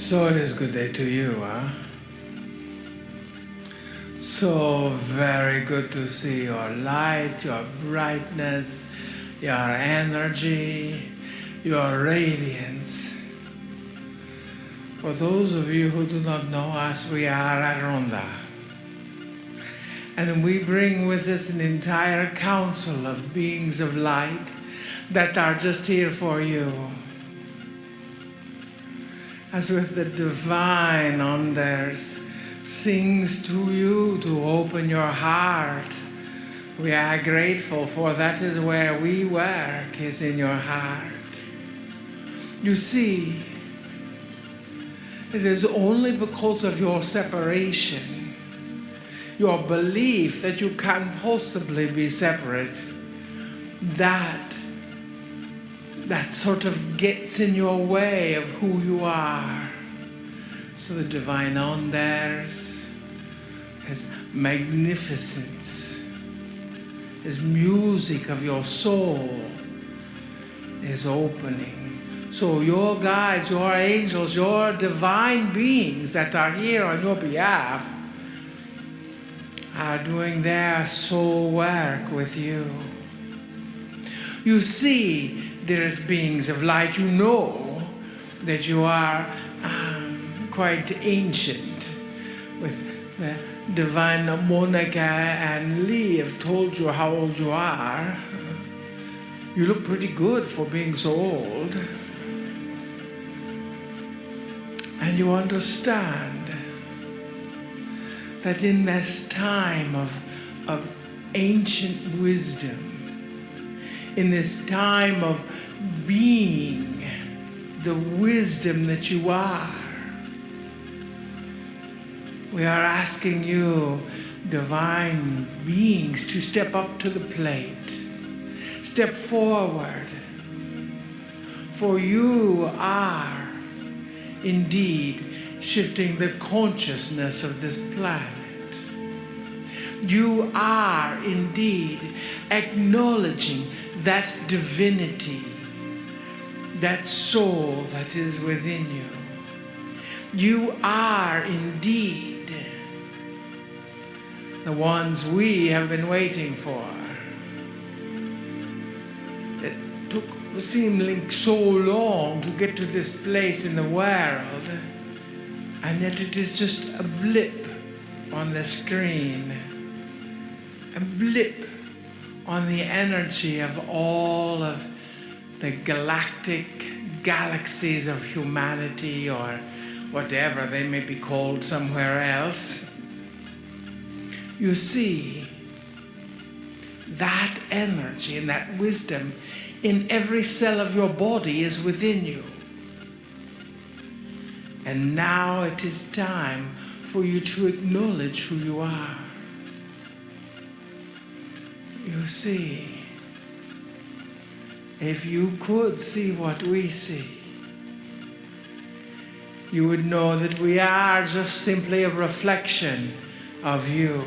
So it is good day to you, huh? So very good to see your light, your brightness, your energy, your radiance. For those of you who do not know us, we are Aronda. And we bring with us an entire council of beings of light that are just here for you. As with the divine on theirs sings to you to open your heart. We are grateful, for that is where we work, is in your heart. You see, it is only because of your separation, your belief that you can't possibly be separate, that sort of gets in your way of who you are. So the divine on theirs, his magnificence, his music of your soul is opening. So your guides, your angels, your divine beings that are here on your behalf are doing their soul work with you. You see, there's beings of light. You know that you are quite ancient. With the divine Monica and Lee have told you how old you are. You look pretty good for being so old. And you understand that in this time of ancient wisdom, in this time of being the wisdom that you are, we are asking you, divine beings, to step up to the plate. Step forward. For you are indeed shifting the consciousness of this planet. You are indeed acknowledging that divinity, that soul that is within you. You are indeed the ones we have been waiting for. It seemed so long to get to this place in the world, and yet it is just a blip on the screen, a blip on the energy of all of the galactic galaxies of humanity, or whatever they may be called somewhere else. You see, that energy and that wisdom in every cell of your body is within you. And now it is time for you to acknowledge who you are. You see, if you could see what we see, you would know that we are just simply a reflection of you.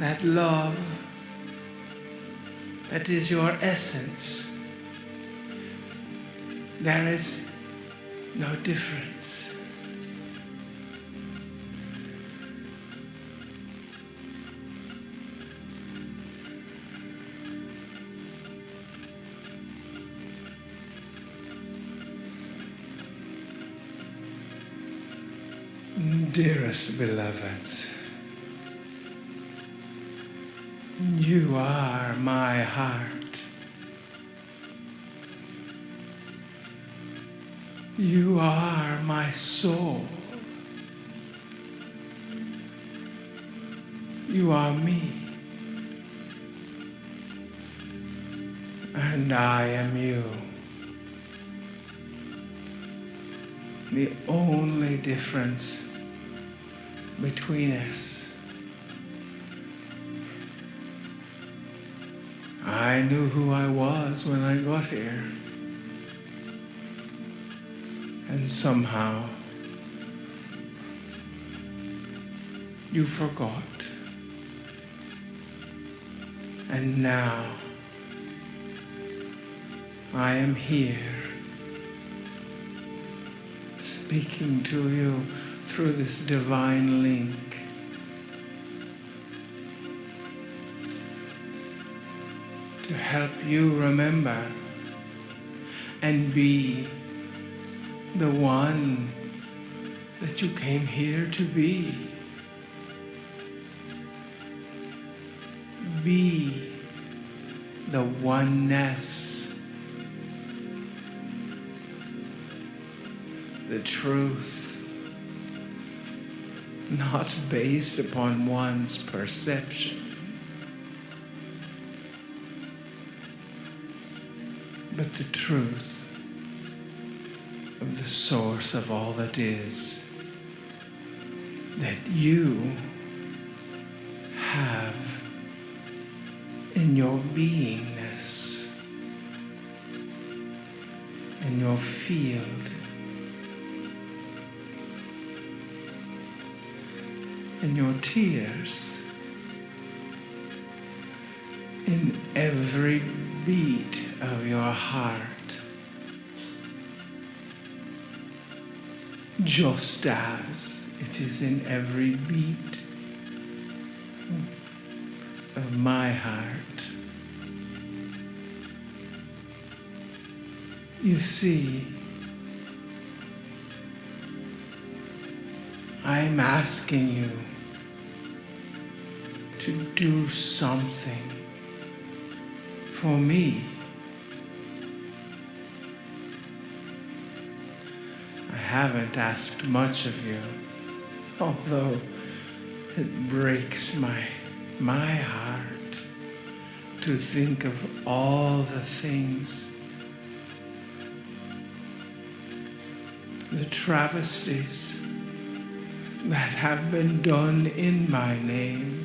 That love, that is your essence. There is no difference. Dearest beloveds, you are my heart. You are my soul. You are me. And I am you. The only difference between us, I knew who I was when I got here. And somehow you forgot. And now I am here speaking to you through this divine link. To help you remember and be the one that you came here to be. Be the oneness, the truth, not based upon one's perception, but the truth of the source of all that is, that you have in your beingness, in your field, in your tears, in every beat of your heart, just as it is in every beat of my heart. You see, I'm asking you to do something for me. I haven't asked much of you, although it breaks my heart to think of all the things, the travesties that have been done in my name.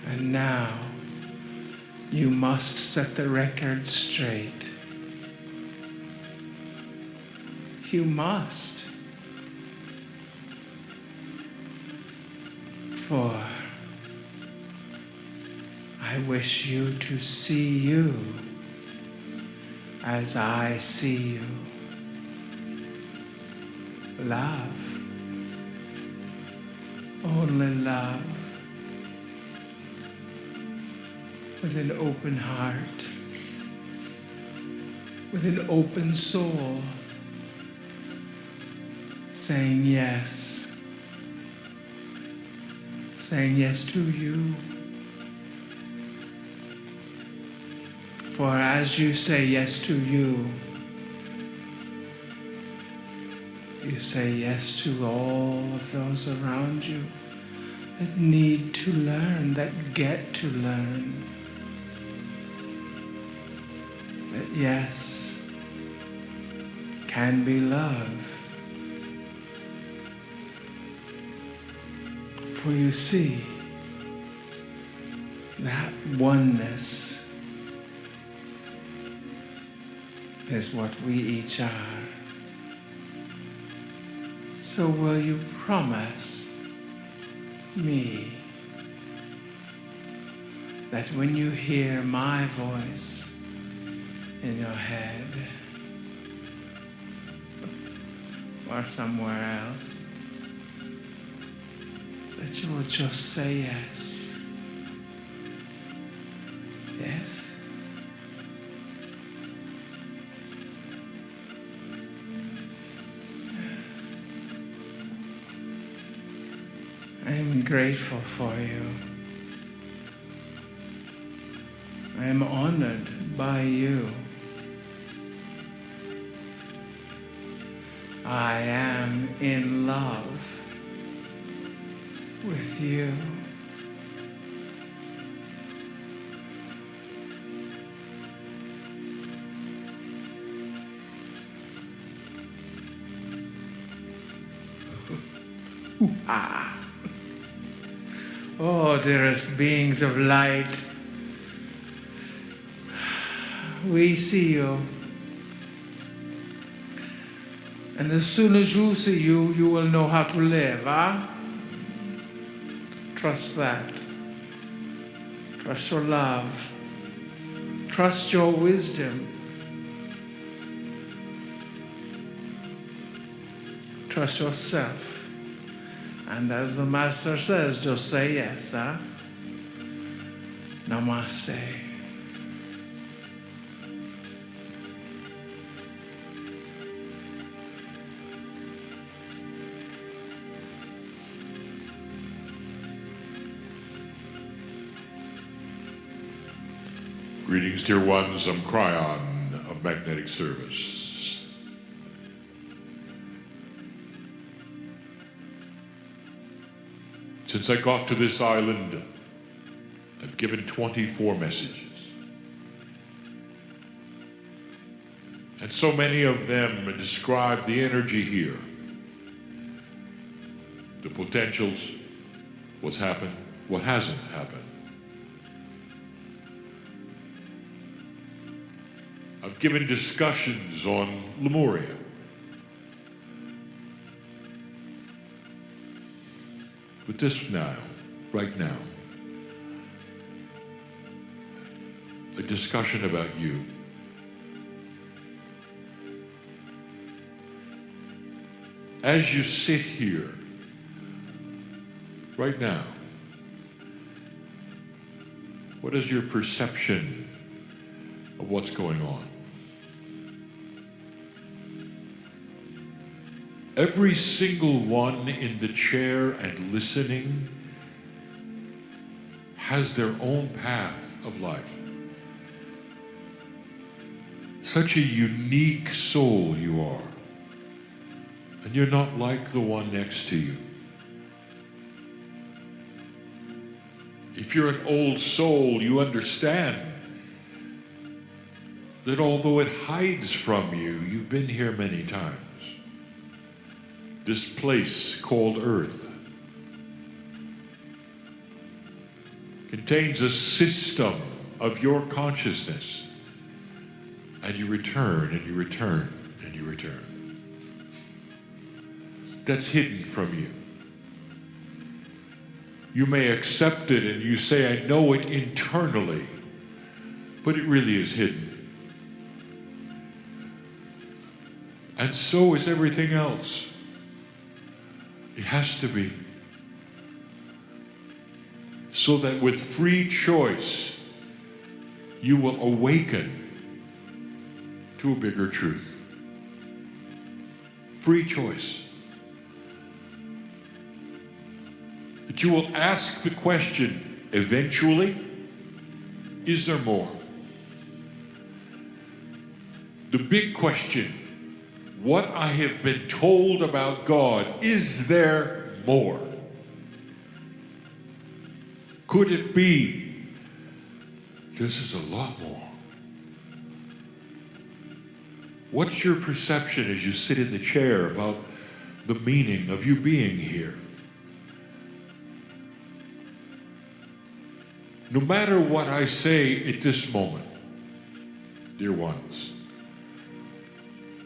And now you must set the record straight. You must. For I wish you to see you as I see you. Love. Only love. With an open heart. With an open soul. Saying yes. Saying yes to you. For as you say yes to you, you say yes to all of those around you that need to learn, that get to learn. That yes can be love. For you see, that oneness is what we each are. So will you promise me that when you hear my voice in your head or somewhere else, that you will just say yes? Yes? I am grateful for you. I am honored by you. I am in love with you. Oh, dearest beings of light, we see you. And as soon as you see you, you will know how to live, huh? Trust that. Trust your love. Trust your wisdom. Trust yourself. And as the Master says, just say yes, huh? Namaste. Greetings, dear ones. I'm Kryon of Magnetic Service. Since I got to this island, I've given 24 messages. And so many of them describe the energy here, the potentials, what's happened, what hasn't happened. I've given discussions on Lemuria. But this now, right now, a discussion about you. As you sit here, right now, what is your perception of what's going on? Every single one in the chair and listening has their own path of life. Such a unique soul you are. And you're not like the one next to you. If you're an old soul, you understand that although it hides from you, you've been here many times. This place called Earth contains a system of your consciousness, and you return and you return and you return. That's hidden from you. You may accept it and you say, I know it internally, but it really is hidden. And so is everything else. It has to be. So that with free choice, you will awaken to a bigger truth. Free choice. That you will ask the question, eventually, is there more? The big question, what I have been told about God, is there more? Could it be this is a lot more? What's your perception as you sit in the chair about the meaning of you being here? No matter what I say at this moment, dear ones,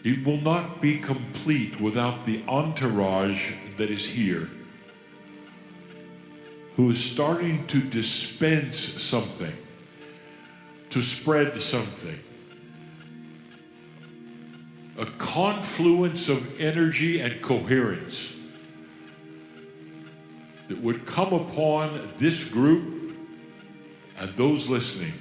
it will not be complete without the entourage that is here, who is starting to dispense something, to spread something. A confluence of energy and coherence that would come upon this group and those listening.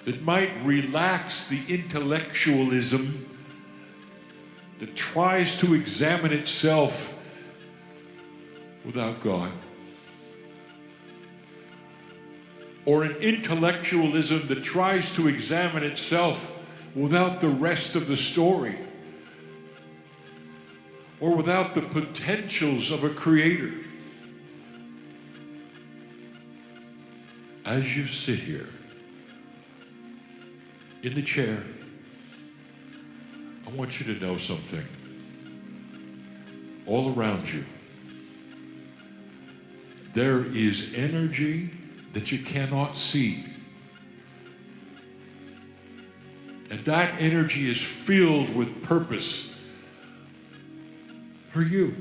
That might relax the intellectualism that tries to examine itself without God. Or an intellectualism that tries to examine itself without the rest of the story. Or without the potentials of a creator. As you sit here, in the chair, I want you to know something. All around you, there is energy that you cannot see. And that energy is filled with purpose for you.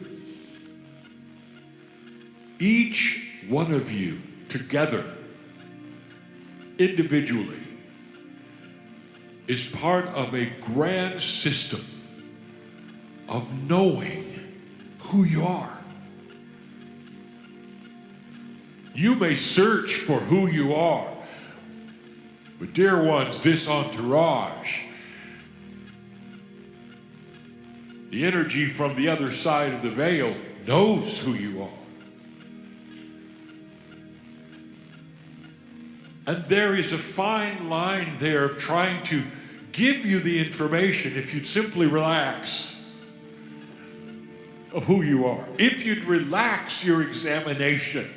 Each one of you together individually is part of a grand system of knowing who you are. You may search for who you are, but dear ones, this entourage, the energy from the other side of the veil, knows who you are. And there is a fine line there of trying to give you the information if you'd simply relax of who you are. If you'd relax your examination.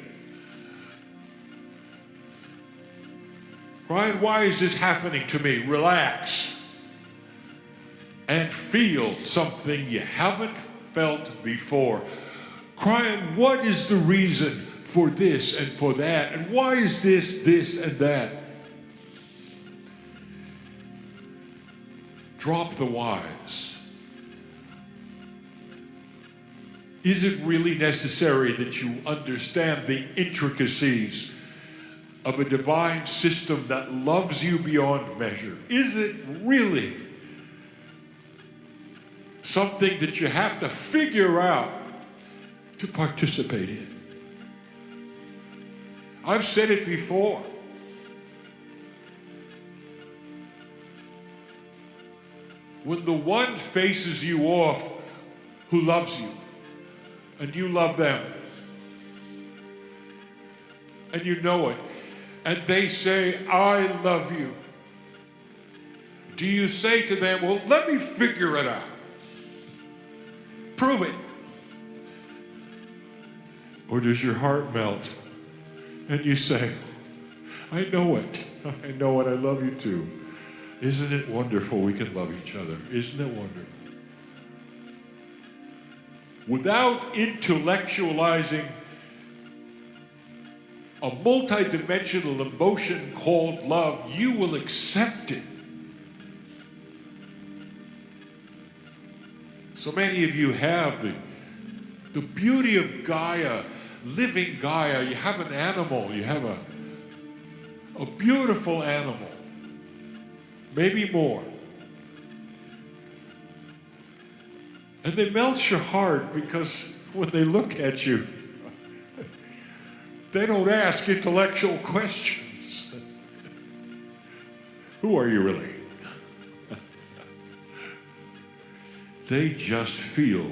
Kryon, why is this happening to me? Relax. And feel something you haven't felt before. Kryon, what is the reason for this and for that? And why is this, and that? Drop the whys. Is it really necessary that you understand the intricacies of a divine system that loves you beyond measure? Is it really something that you have to figure out to participate in? I've said it before. When the one faces you off who loves you, and you love them, and you know it, and they say, I love you, do you say to them, well, let me figure it out? Prove it. Or does your heart melt and you say, I know it. I know it. I love you too. Isn't it wonderful we can love each other? Isn't it wonderful? Without intellectualizing a multidimensional emotion called love, you will accept it. So many of you have the beauty of Gaia, living Gaia. You have an animal, you have a beautiful animal, maybe more. And they melt your heart because when they look at you, they don't ask intellectual questions. Who are you really? They just feel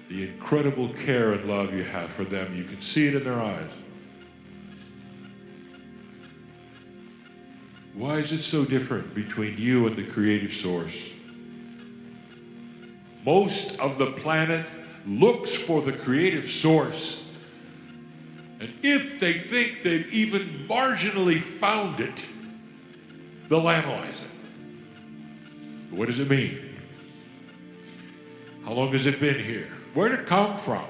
the incredible care and love you have for them. You can see it in their eyes. Why is it so different between you and the creative source? Most of the planet looks for the creative source. And if they think they've even marginally found it, they'll analyze it. What does it mean? How long has it been here? Where did it come from?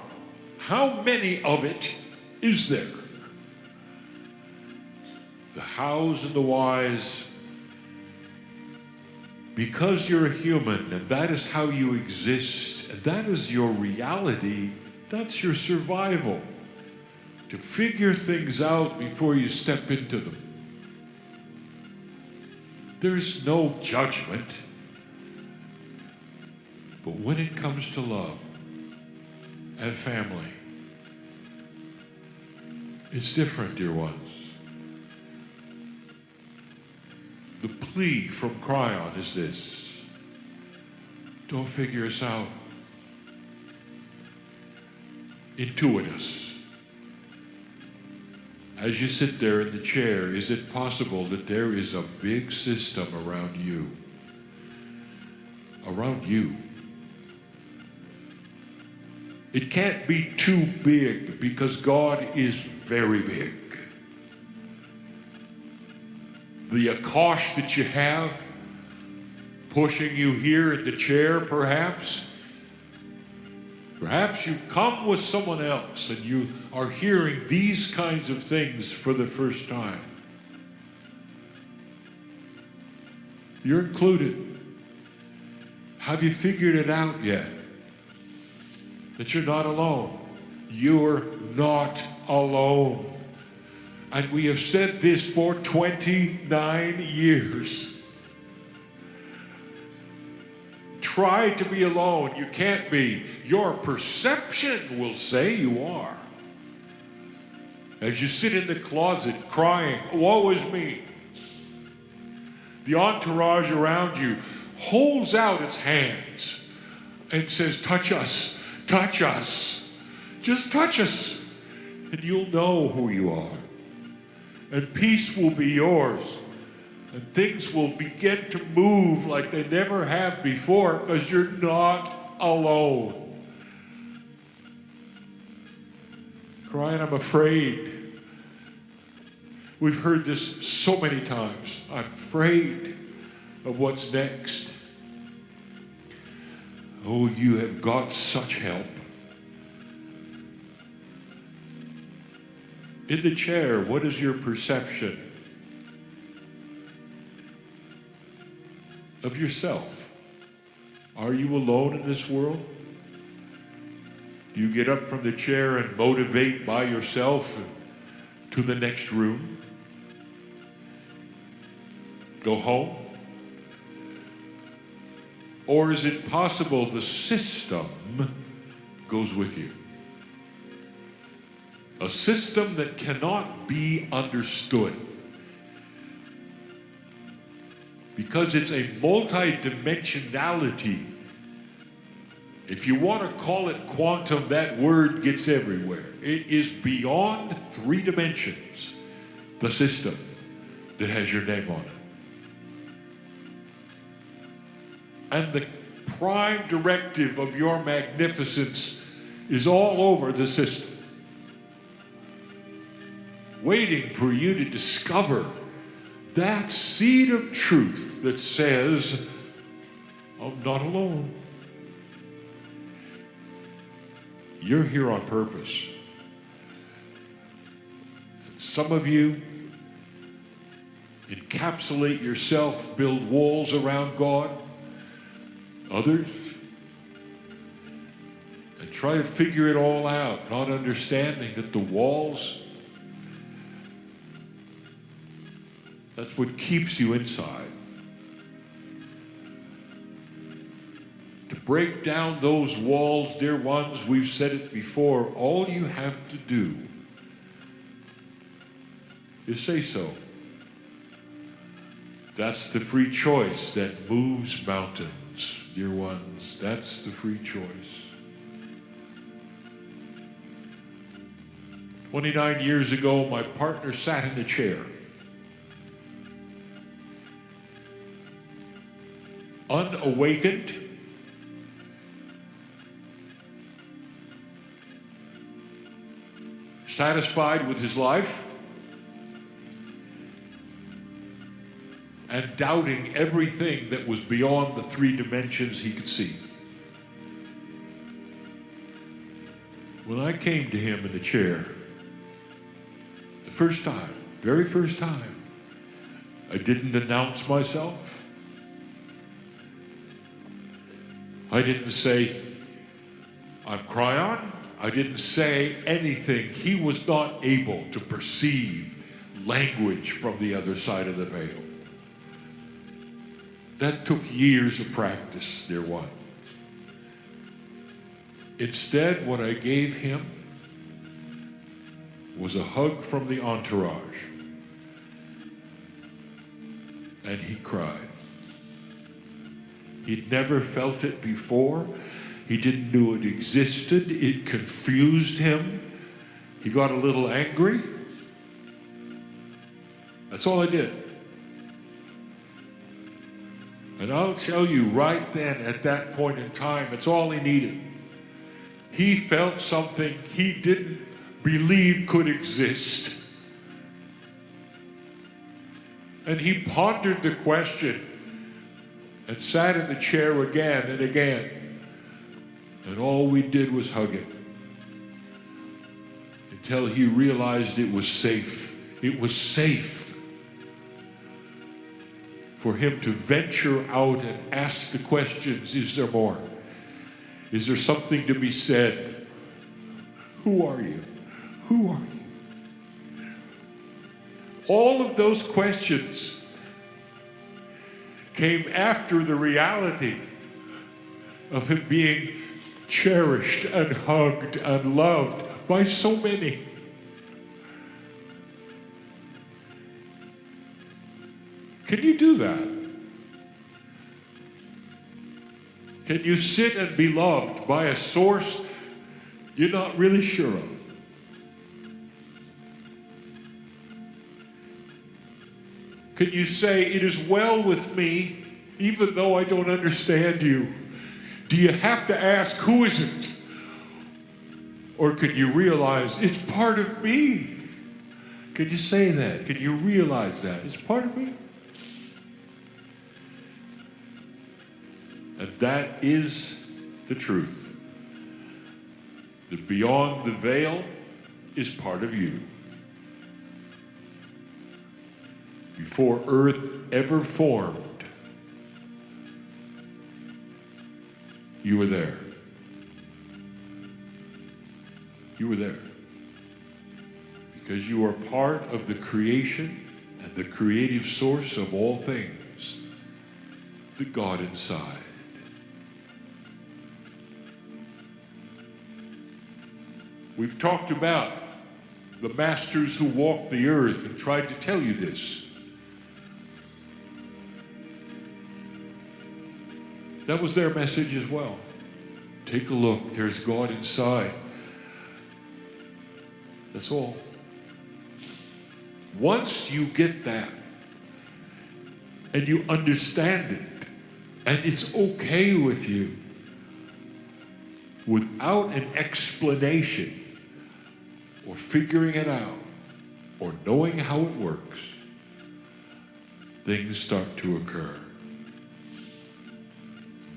How many of it is there? The hows and the whys. Because you're a human and that is how you exist, and that is your reality, that's your survival. To figure things out before you step into them. There's no judgment. But when it comes to love and family, it's different, dear ones. The plea from Kryon is this: don't figure us out. Intuit us. As you sit there in the chair, is it possible that there is a big system around you? Around you. It can't be too big because God is very big. The Akash that you have pushing you here in the chair, perhaps you've come with someone else and you are hearing these kinds of things for the first time. You're included. Have you figured it out yet? That you're not alone. You're not alone. And we have said this for 29 years. Try to be alone. You can't be. Your perception will say you are. As you sit in the closet crying, woe is me, the entourage around you holds out its hands and says, touch us, just touch us, and you'll know who you are. And peace will be yours. And things will begin to move like they never have before because you're not alone. Kryon, I'm afraid. We've heard this so many times. I'm afraid of what's next. Oh, you have got such help. In the chair, what is your perception of yourself? Are you alone in this world? Do you get up from the chair and motivate by yourself to the next room? Go home? Or is it possible the system goes with you? A system that cannot be understood. Because it's a multi-dimensionality. If you want to call it quantum, that word gets everywhere. It is beyond 3 dimensions, the system that has your name on it. And the prime directive of your magnificence is all over the system, waiting for you to discover that seed of truth that says, I'm not alone. You're here on purpose. And some of you encapsulate yourself, build walls around God. Others, and try to figure it all out, not understanding that the walls, that's what keeps you inside. To break down those walls, dear ones, we've said it before, all you have to do is say so. That's the free choice that moves mountains, dear ones. That's the free choice. 29 years ago, my partner sat in a chair. Unawakened, satisfied with his life, and doubting everything that was beyond the 3 dimensions he could see. When I came to him in the chair, the first time, very first time, I didn't announce myself. I didn't say, I'm Kryon. I didn't say anything. He was not able to perceive language from the other side of the veil. That took years of practice, dear one. Instead, what I gave him was a hug from the entourage. And he cried. He'd never felt it before. He didn't know it existed. It confused him. He got a little angry. That's all I did. And I'll tell you right then, at that point in time, it's all he needed. He felt something he didn't believe could exist. And he pondered the question and sat in the chair again and again. And all we did was hug him until he realized it was safe. It was safe for him to venture out and ask the questions, is there more? Is there something to be said? Who are you? Who are you? All of those questions came after the reality of him being cherished and hugged and loved by so many. Can you do that? Can you sit and be loved by a source you're not really sure of? Can you say, it is well with me, even though I don't understand you? Do you have to ask, who is it? Or can you realize, it's part of me? Can you say that? Can you realize that? It's part of me. And that is the truth. That beyond the veil is part of you. Before earth ever formed, you were there. You were there. Because you are part of the creation and the creative source of all things, the God inside. We've talked about the masters who walked the earth and tried to tell you this. That was their message as well. Take a look, there's God inside. That's all. Once you get that, and you understand it, and it's okay with you, without an explanation, or figuring it out, or knowing how it works, things start to occur.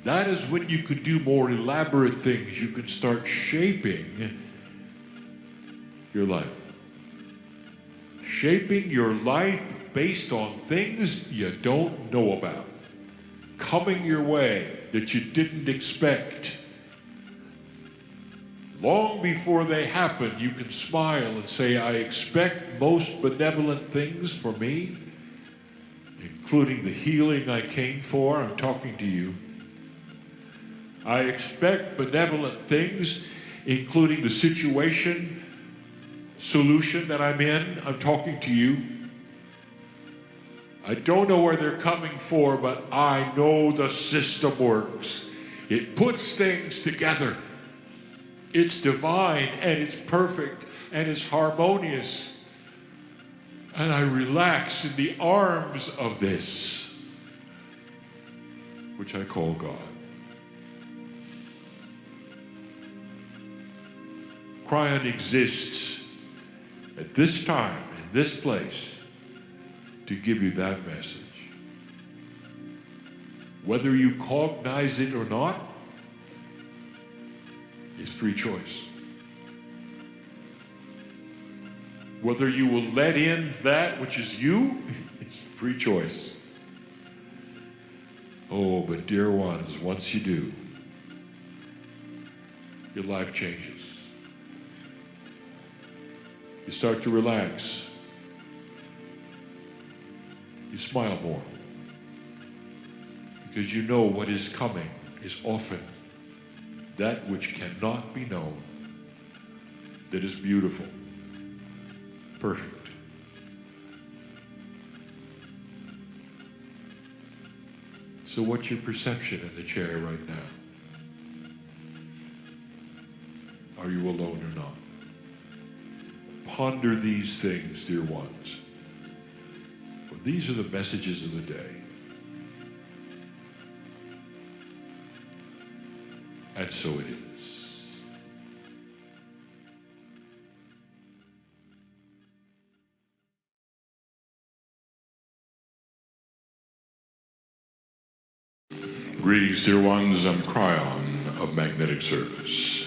That is when you could do more elaborate things. You can start shaping your life. Shaping your life based on things you don't know about. Coming your way that you didn't expect. Long before they happen, you can smile and say, I expect most benevolent things for me, including the healing I came for. I'm talking to you. I expect benevolent things, including the situation, solution that I'm in. I'm talking to you. I don't know where they're coming for, but I know the system works. It puts things together. It's divine, and it's perfect, and it's harmonious. And I relax in the arms of this, which I call God. Kryon exists at this time, in this place, to give you that message. Whether you cognize it or not, is free choice. Whether you will let in that which is you, is free choice. Oh, but dear ones, once you do, your life changes. You start to relax. You smile more. Because you know what is coming is often that which cannot be known, that is beautiful, perfect. So what's your perception in the chair right now? Are you alone or not? Ponder these things, dear ones. For these are the messages of the day. And so it is. Greetings, dear ones. I'm Kryon of Magnetic Service.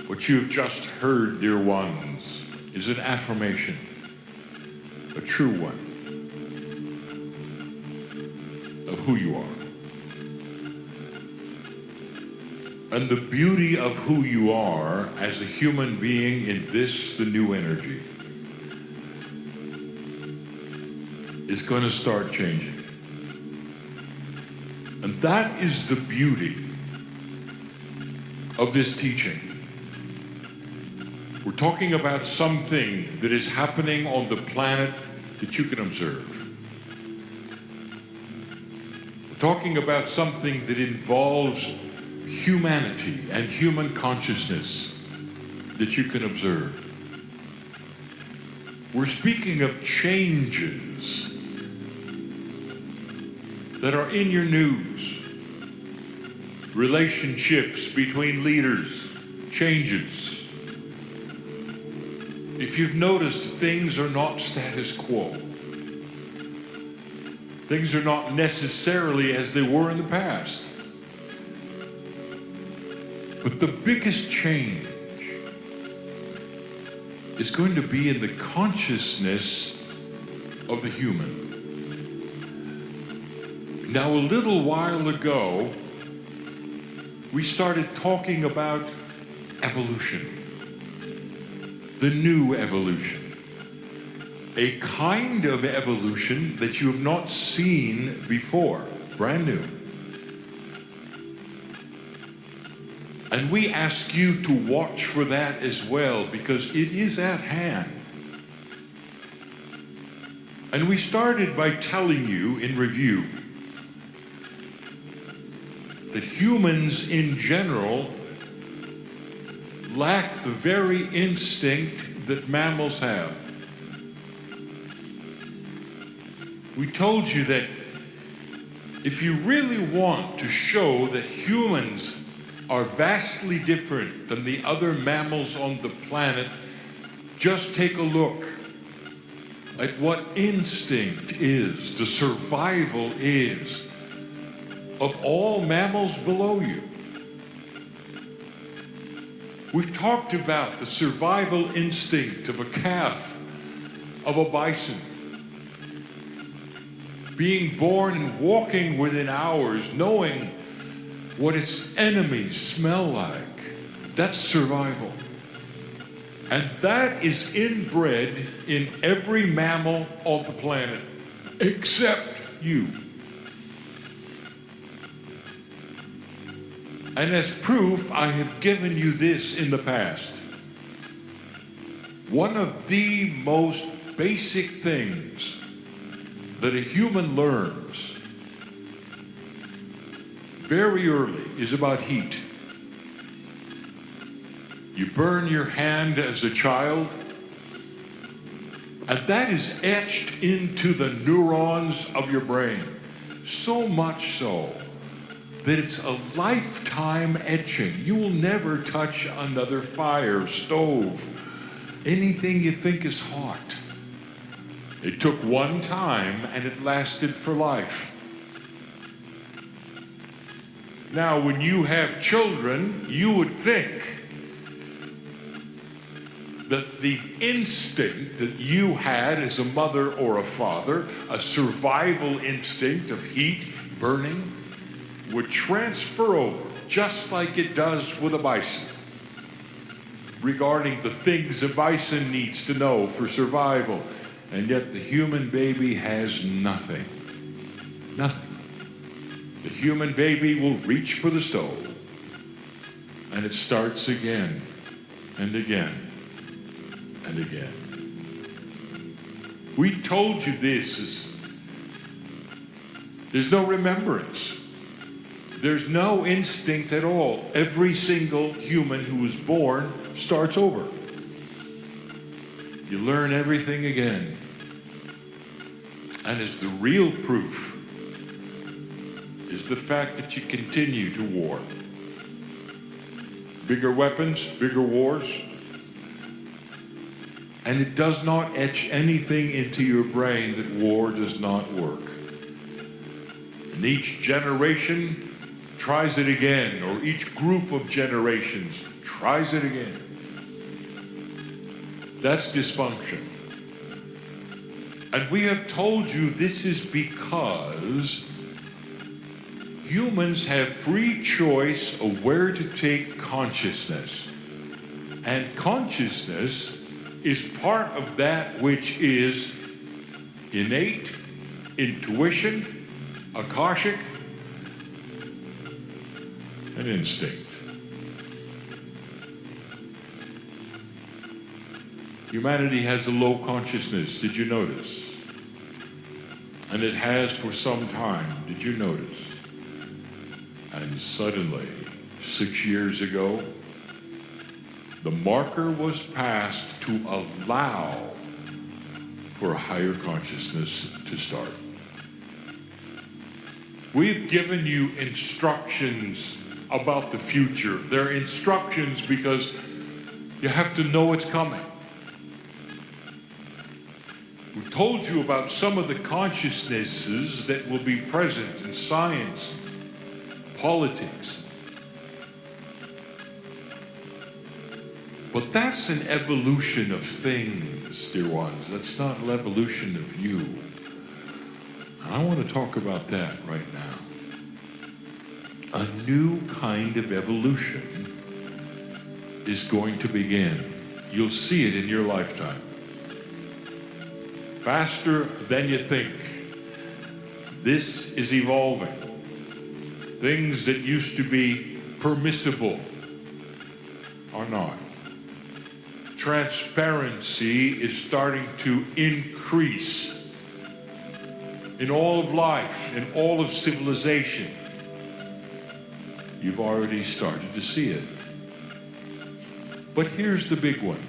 What you've just heard, dear ones, is an affirmation, a true one, of who you are. and the beauty of who you are as a human being in this, the new energy, is going to start changing. And that is the beauty of this teaching. We're talking about something that is happening on the planet that you can observe. We're talking about something that involves humanity and human consciousness that you can observe. We're speaking of changes that are in your news. Relationships between leaders, changes. If you've noticed, things are not status quo. Things are not necessarily as they were in the past. But the biggest change is going to be in the consciousness of the human. Now, a little while ago, we started talking about evolution. The new evolution. A kind of evolution that you have not seen before. Brand new. And we ask you to watch for that as well, because it is at hand. And we started by telling you in review that humans in general lack the very instinct that mammals have. We told you that if you really want to show that humans are vastly different than the other mammals on the planet, just take a look at what instinct is, the survival is, of all mammals below you. We've talked about the survival instinct of a calf, of a bison, being born and walking within hours, knowing what its enemies smell like. That's survival. And that is inbred in every mammal on the planet, except you. And as proof, I have given you this in the past. One of the most basic things that a human learns very early is about heat. You burn your hand as a child, and that is etched into the neurons of your brain. So much so that it's a lifetime etching. You will never touch another fire, stove, anything you think is hot. It took one time and it lasted for life. Now, when you have children, you would think that the instinct that you had as a mother or a father, a survival instinct of heat, burning, would transfer over, just like it does with a bison, regarding the things a bison needs to know for survival. And yet the human baby has nothing. Nothing. The human baby will reach for the stove, and it starts again and again and again. We told you this. There's no remembrance. There's no instinct at all. Every single human who is born starts over. You learn everything again. And as the real proof is the fact that you continue to war. Bigger weapons, bigger wars. And it does not etch anything into your brain that war does not work. And each generation tries it again, or each group of generations tries it again. That's dysfunction. And we have told you this is because humans have free choice of where to take consciousness. And consciousness is part of that which is innate, intuition, akashic, and instinct. Humanity has a low consciousness, did you notice? And it has for some time, did you notice? And suddenly, 6 years ago, the marker was passed to allow for a higher consciousness to start. We've given you instructions about the future. They're instructions because you have to know it's coming. We told you about some of the consciousnesses that will be present in science, politics. But that's an evolution of things, dear ones. That's not an evolution of you. And I want to talk about that right now. A new kind of evolution is going to begin. You'll see it in your lifetime. Faster than you think. This is evolving. Things that used to be permissible are not. Transparency is starting to increase in all of life, in all of civilization. You've already started to see it. But here's the big one.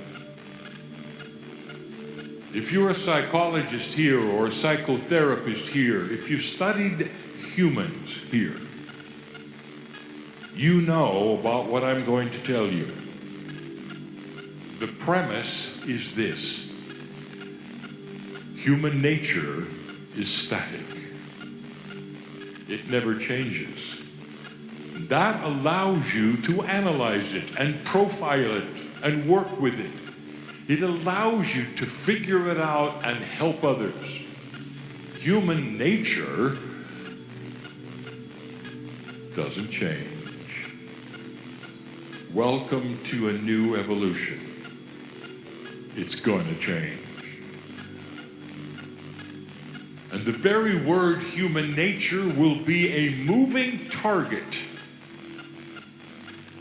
If you're a psychologist here or a psychotherapist here, if you've studied humans here, you know about what I'm going to tell you. The premise is this. Human nature is static. It never changes. That allows you to analyze it and profile it and work with it. It allows you to figure it out and help others. Human nature doesn't change. Welcome to a new evolution. It's going to change. And the very word human nature will be a moving target.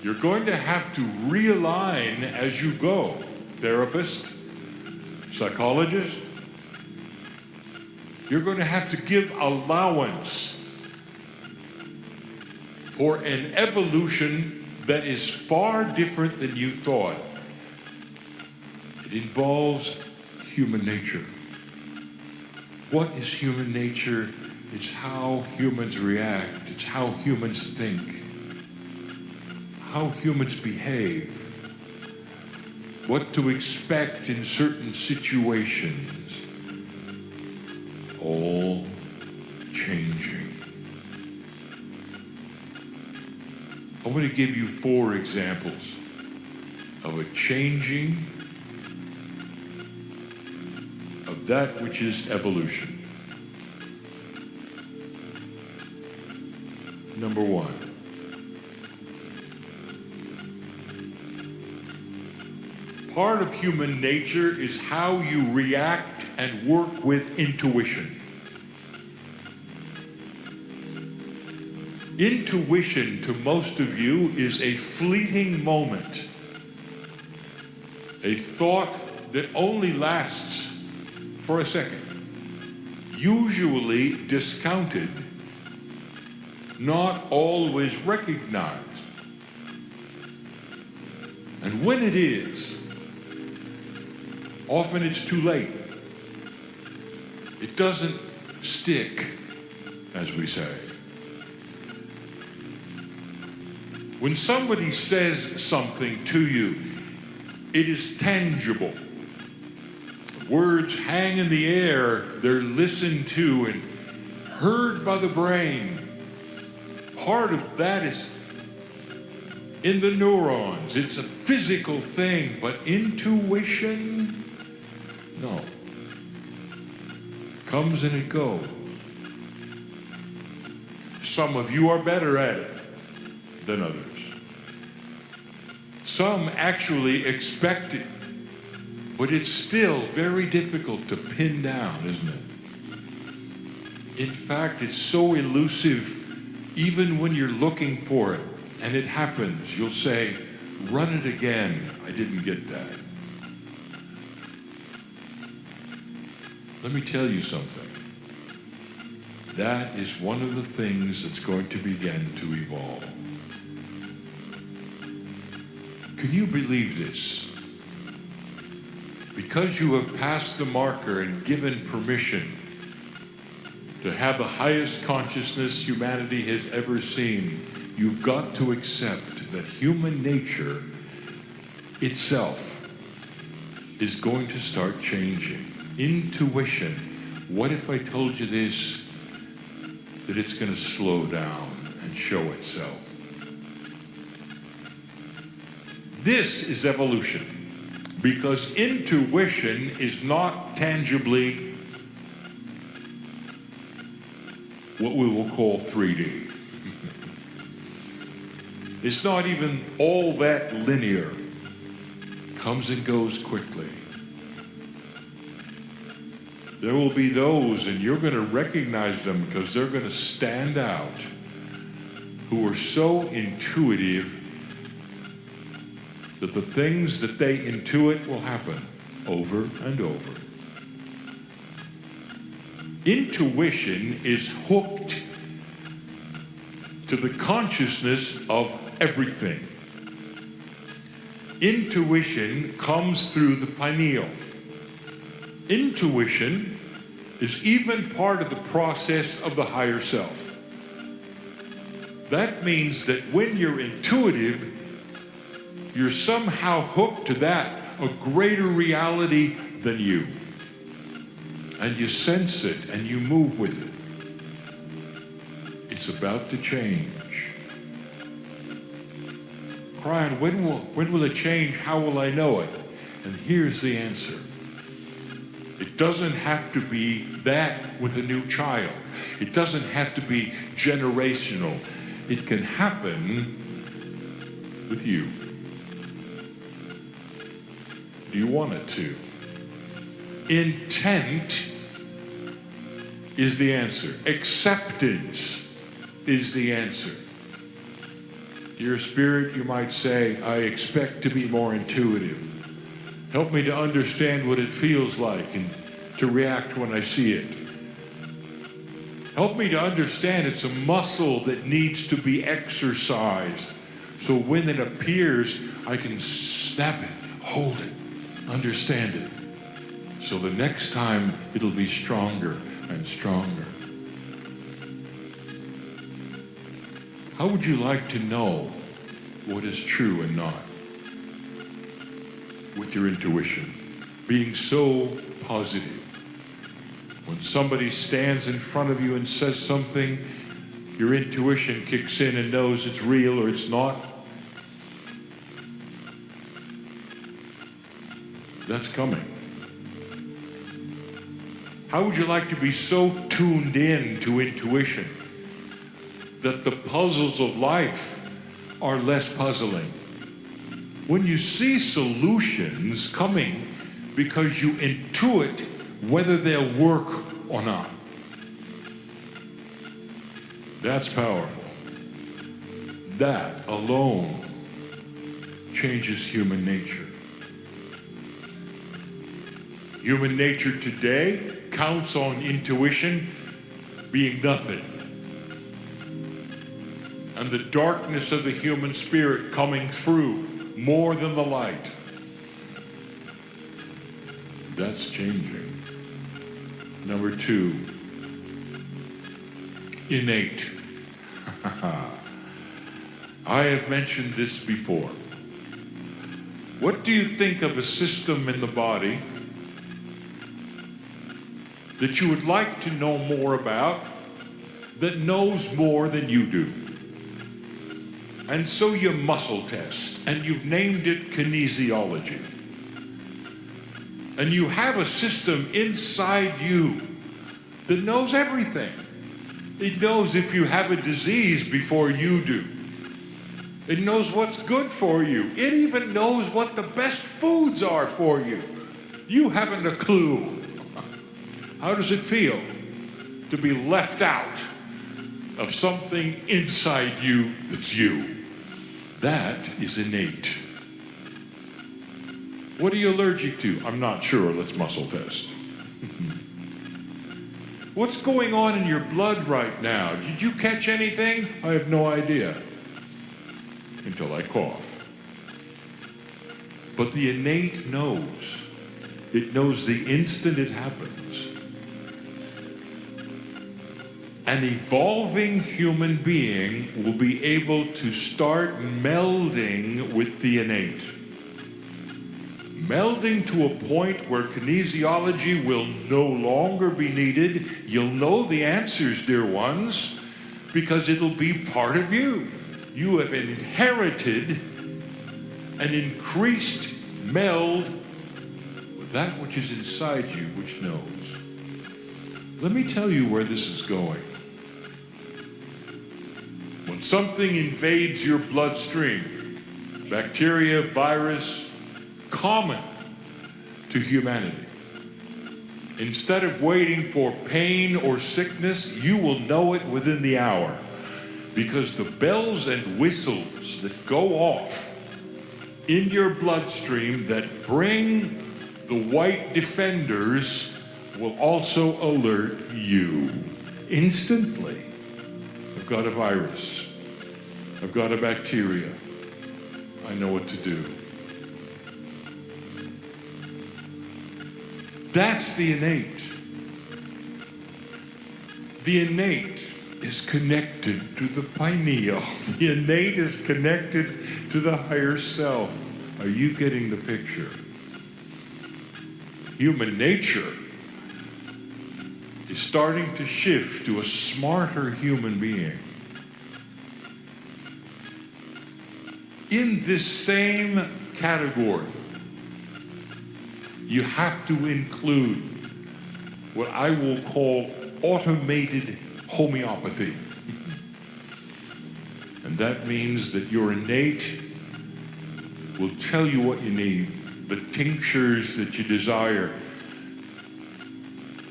You're going to have to realign as you go. Therapist, psychologist, you're going to have to give allowance for an evolution that is far different than you thought. It involves human nature. What is human nature? It's how humans react. It's how humans think. How humans behave. What to expect in certain situations. All changing. I'm going to give you 4 examples of a changing of that which is evolution. Number 1. Part of human nature is how you react and work with intuition. Intuition, to most of you, is a fleeting moment. A thought that only lasts for a second. Usually discounted, not always recognized. And when it is, often it's too late. It doesn't stick, as we say. When somebody says something to you, it is tangible. Words hang in the air, they're listened to and heard by the brain. Part of that is in the neurons. It's a physical thing, but intuition, no. Comes and it goes. Some of you are better at it than others. Some actually expect it, but it's still very difficult to pin down, isn't it? In fact, it's so elusive, even when you're looking for it, and it happens, you'll say, run it again, I didn't get that. Let me tell you something. That is one of the things that's going to begin to evolve. Can you believe this? Because you have passed the marker and given permission to have the highest consciousness humanity has ever seen, you've got to accept that human nature itself is going to start changing. Intuition. What if I told you this? That it's going to slow down and show itself. This is evolution, because intuition is not tangibly what we will call 3D. It's not even all that linear. Comes and goes quickly. There will be those, and you're going to recognize them because they're going to stand out, who are so intuitive that the things that they intuit will happen over and over. Intuition is hooked to the consciousness of everything. Intuition comes through the pineal. Intuition is even part of the process of the higher self. That means that when you're intuitive, you're somehow hooked to that, a greater reality than you. And you sense it and you move with it. It's about to change. Kryon, when will it change? How will I know it? And here's the answer. It doesn't have to be that with a new child. It doesn't have to be generational. It can happen with you. Do you want it to? Intent is the answer. Acceptance is the answer. Dear Spirit, you might say, I expect to be more intuitive. Help me to understand what it feels like and to react when I see it. Help me to understand it's a muscle that needs to be exercised. So when it appears, I can snap it, hold it, understand it. So the next time it'll be stronger and stronger. How would you like to know what is true and not? With your intuition, being so positive. When somebody stands in front of you and says something, your intuition kicks in and knows it's real or it's not. That's coming. How would you like to be so tuned in to intuition that the puzzles of life are less puzzling? When you see solutions coming because you intuit whether they'll work or not. That's powerful. That alone changes human nature. Human nature today counts on intuition being nothing. And the darkness of the human spirit coming through more than the light. That's changing. Number 2, innate. I have mentioned this before. What do you think of a system in the body that you would like to know more about, that knows more than you do? And so you muscle test, and you've named it kinesiology. And you have a system inside you that knows everything. It knows if you have a disease before you do. It knows what's good for you. It even knows what the best foods are for you. You haven't a clue. How does it feel to be left out of something inside you that's you? That is innate. What are you allergic to? I'm not sure. Let's muscle test. What's going on in your blood right now? Did you catch anything? I have no idea. Until I cough. But the innate knows. It knows the instant it happens. An evolving human being will be able to start melding with the innate. Melding to a point where kinesiology will no longer be needed. You'll know the answers, dear ones, because it'll be part of you. You have inherited an increased meld with that which is inside you, which knows. Let me tell you where this is going. When something invades your bloodstream, bacteria, virus, common to humanity. Instead of waiting for pain or sickness, you will know it within the hour. Because the bells and whistles that go off in your bloodstream that bring the white defenders will also alert you instantly. I've got a virus. I've got a bacteria. I know what to do. That's the innate. The innate is connected to the pineal. The innate is connected to the higher self. Are you getting the picture? Human nature is starting to shift to a smarter human being. In this same category, you have to include what I will call automated homeopathy. And that means that your innate will tell you what you need, the tinctures that you desire,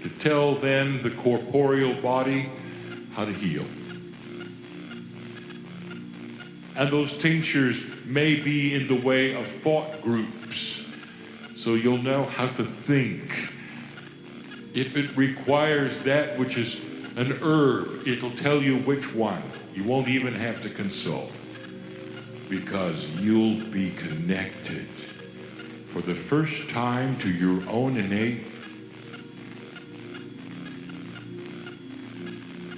to tell then the corporeal body how to heal. And those tinctures may be in the way of thought groups, so you'll know how to think. If it requires that which is an herb, it'll tell you which one. You won't even have to consult, because you'll be connected for the first time to your own innate.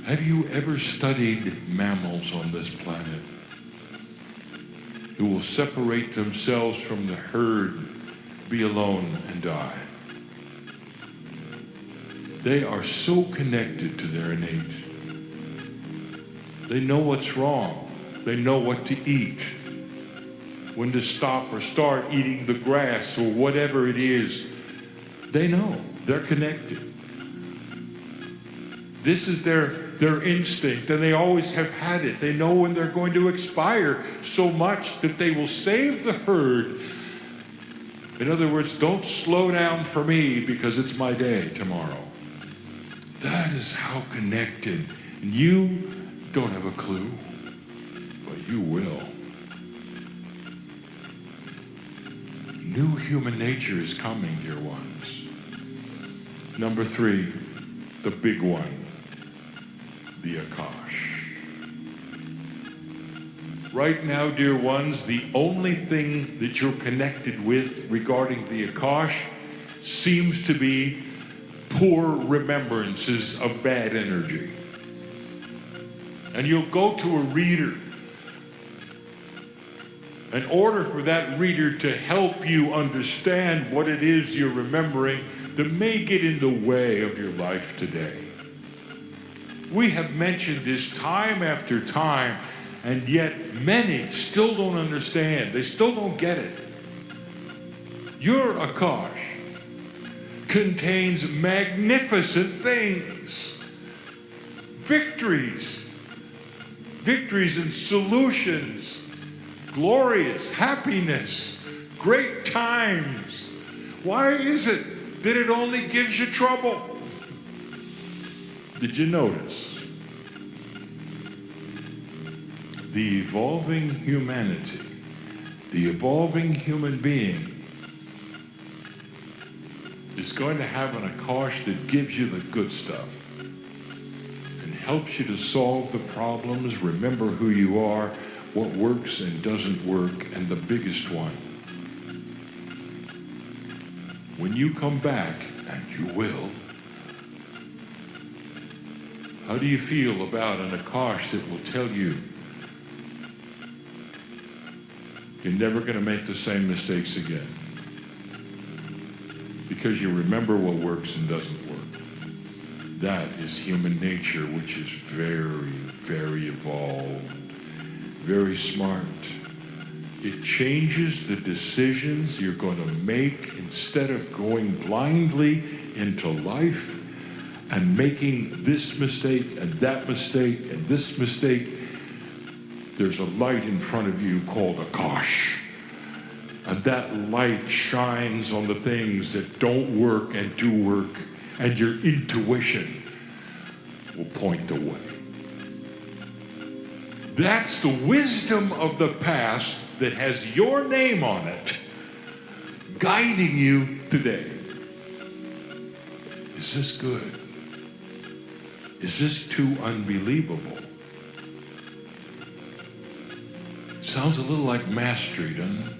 Have you ever studied mammals on this planet who will separate themselves from the herd, be alone, and die? They are so connected to their innate. They know what's wrong. They know what to eat, when to stop or start eating the grass or whatever it is. They know. They're connected. This is their instinct, and they always have had it. They know when they're going to expire so much that they will save the herd. In other words, don't slow down for me because it's my day tomorrow. That is how connected. And you don't have a clue, but you will. New human nature is coming, dear ones. Number 3, the big one, the Akash. Right now, dear ones, the only thing that you're connected with regarding the Akash seems to be poor remembrances of bad energy. And you'll go to a reader. In order for that reader to help you understand what it is you're remembering that may get in the way of your life today. We have mentioned this time after time, and yet many still don't understand. They still don't get it. Your Akash contains magnificent things, victories. Victories and solutions. Glorious happiness. Great times. Why is it that it only gives you trouble? Did you notice? The evolving humanity, the evolving human being is going to have an Akash that gives you the good stuff and helps you to solve the problems, remember who you are, what works and doesn't work, and the biggest one. When you come back, and you will, how do you feel about an Akash that will tell you you're never going to make the same mistakes again? Because you remember what works and doesn't work. That is human nature, which is very, very evolved, very smart. It changes the decisions you're going to make instead of going blindly into life and making this mistake and that mistake and this mistake. There's a light in front of you called Akash. And that light shines on the things that don't work and do work, and your intuition will point the way. That's the wisdom of the past that has your name on it, guiding you today. Is this good? Is this too unbelievable? Sounds a little like mastery, doesn't it?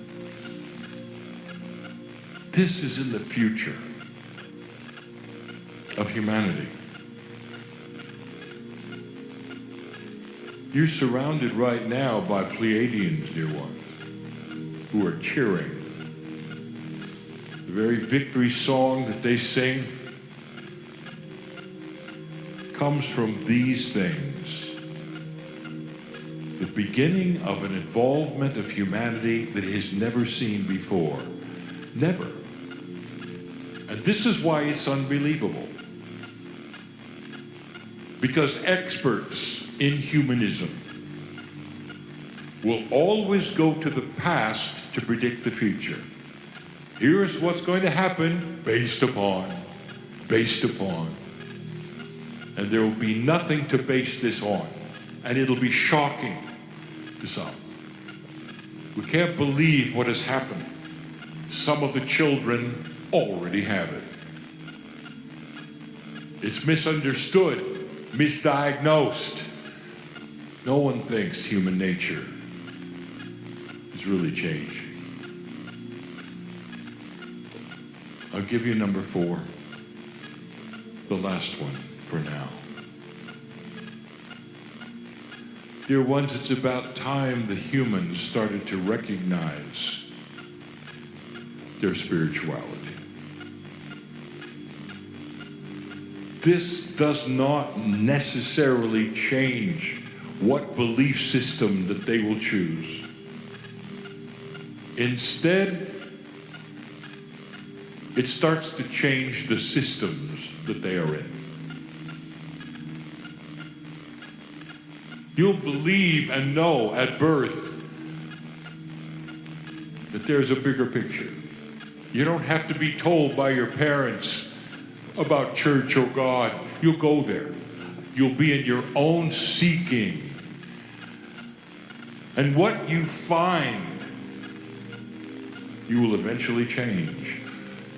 This is in the future of humanity. You're surrounded right now by Pleiadians, dear ones, who are cheering. The very victory song that they sing comes from these things. The beginning of an involvement of humanity that it has never seen before. Never. And this is why it's unbelievable. Because experts in humanism will always go to the past to predict the future. Here's what's going to happen based upon. And there will be nothing to base this on. And it'll be shocking to some. We can't believe what has happened. Some of the children already have it. It's misunderstood, misdiagnosed. No one thinks human nature is really changing. I'll give you number 4, the last one for now. Dear ones, it's about time the humans started to recognize their spirituality. This does not necessarily change what belief system that they will choose. Instead, it starts to change the systems that they are in. You'll believe and know at birth that there's a bigger picture. You don't have to be told by your parents about church or God. You'll go there. You'll be in your own seeking. And what you find, you will eventually change.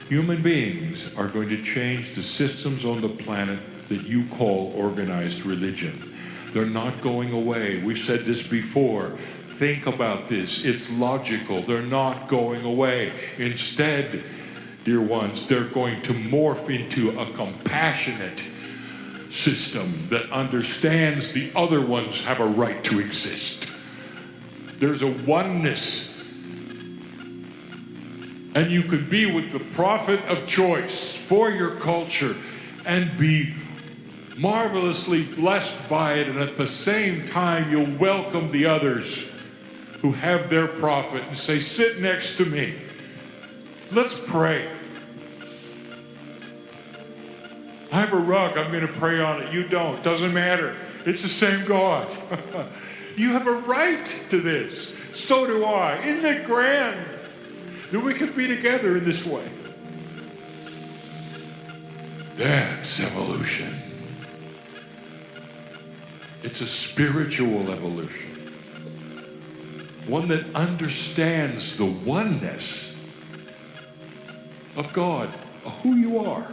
Human beings are going to change the systems on the planet that you call organized religion. They're not going away. We've said this before. Think about this. It's logical. They're not going away. Instead, dear ones, they're going to morph into a compassionate system that understands the other ones have a right to exist. There's a oneness. And you could be with the prophet of choice for your culture and be marvelously blessed by it, and at the same time you'll welcome the others who have their prophet and say, sit next to me. Let's pray. I have a rug, I'm going to pray on it. You don't. Doesn't matter. It's the same God. You have a right to this. So do I. Isn't it grand that we can be together in this way? That's evolution. It's a spiritual evolution. One that understands the oneness of God, of who you are,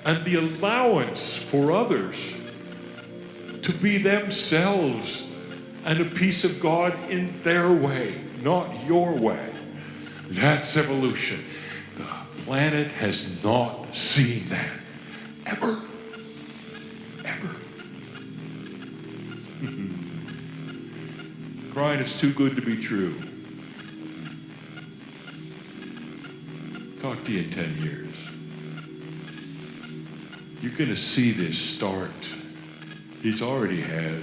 and the allowance for others to be themselves and a piece of God in their way, not your way. That's evolution. The planet has not seen that. Ever. Ever. Kryon, it's too good to be true. Talk to you in 10 years. You're going to see this start. It already has.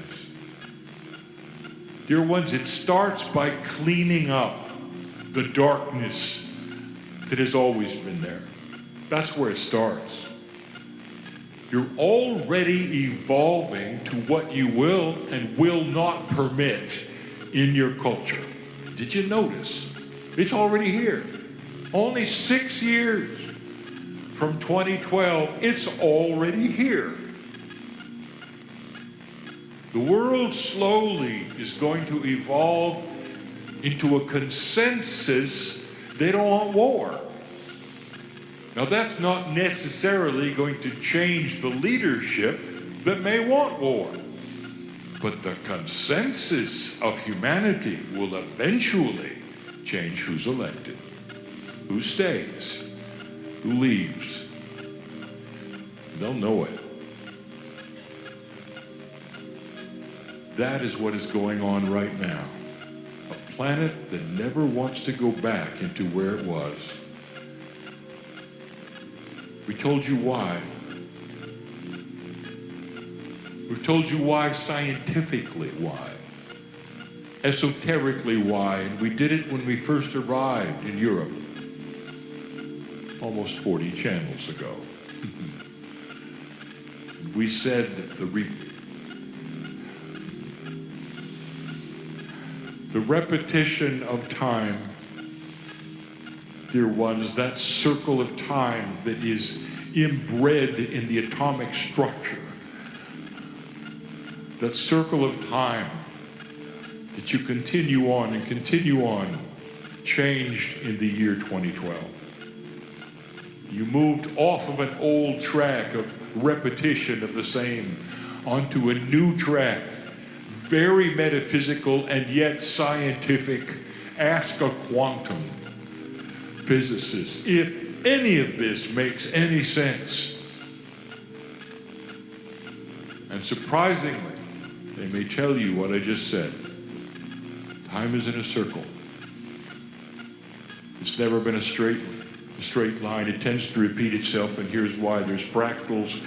Dear ones, it starts by cleaning up the darkness that has always been there. That's where it starts. You're already evolving to what you will and will not permit in your culture. Did you notice? It's already here. Only 6 years from 2012, it's already here. The world slowly is going to evolve into a consensus they don't want war. Now that's not necessarily going to change the leadership that may want war. But the consensus of humanity will eventually change who's elected, who stays, who leaves. They'll know it. That is what is going on right now. A planet that never wants to go back into where it was. We told you why. We've told you why scientifically why. Esoterically why. And we did it when we first arrived in Europe. Almost 40 channels ago. We said that the repetition of time, dear ones, that circle of time that is inbred in the atomic structure, that circle of time that you continue on and continue on, changed in the year 2012. You moved off of an old track of repetition of the same onto a new track, very metaphysical and yet scientific. Ask a quantum physicist if any of this makes any sense. And surprisingly, they may tell you what I just said. Time is in a circle. It's never been a straight line. It tends to repeat itself, and here's why. There's fractals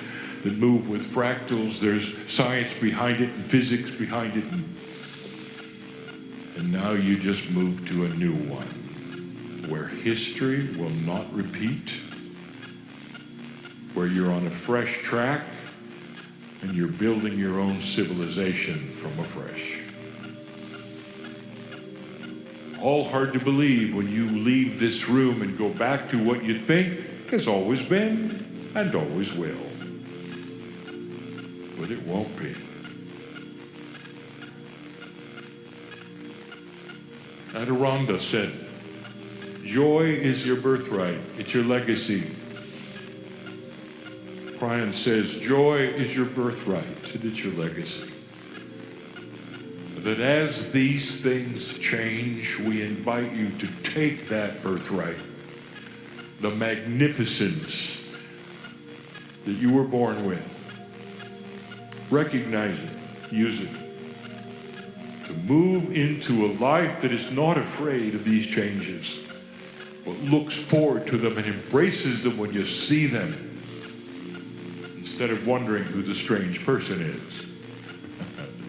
that move with fractals. There's science behind it and physics behind it. And now you just move to a new one, where history will not repeat, where you're on a fresh track, and you're building your own civilization from afresh. All hard to believe when you leave this room and go back to what you think has always been and always will. But it won't be. Adironda said, joy is your birthright. It's your legacy. Kryon says, joy is your birthright, and it's your legacy. That as these things change, we invite you to take that birthright, the magnificence that you were born with, recognize it, use it, to move into a life that is not afraid of these changes, but looks forward to them and embraces them when you see them, instead of wondering who the strange person is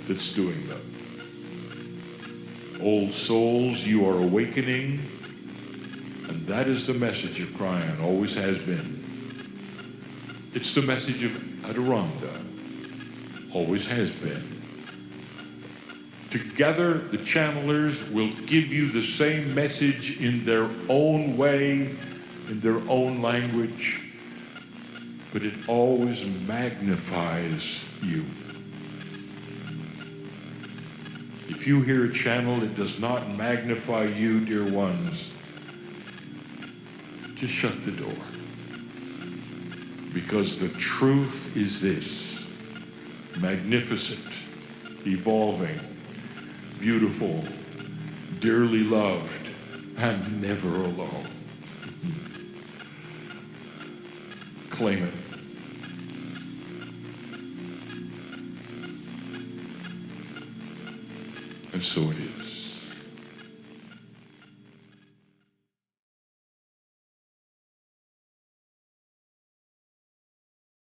that's doing them. Old souls, you are awakening, and that is the message of Kryon, always has been. It's the message of Adironda. Always has been. Together, the channelers will give you the same message in their own way, in their own language, but it always magnifies you. If you hear a channel that does not magnify you, dear ones, just shut the door. Because the truth is this: magnificent, evolving, beautiful, dearly loved, and never alone. Claim it. And so it is.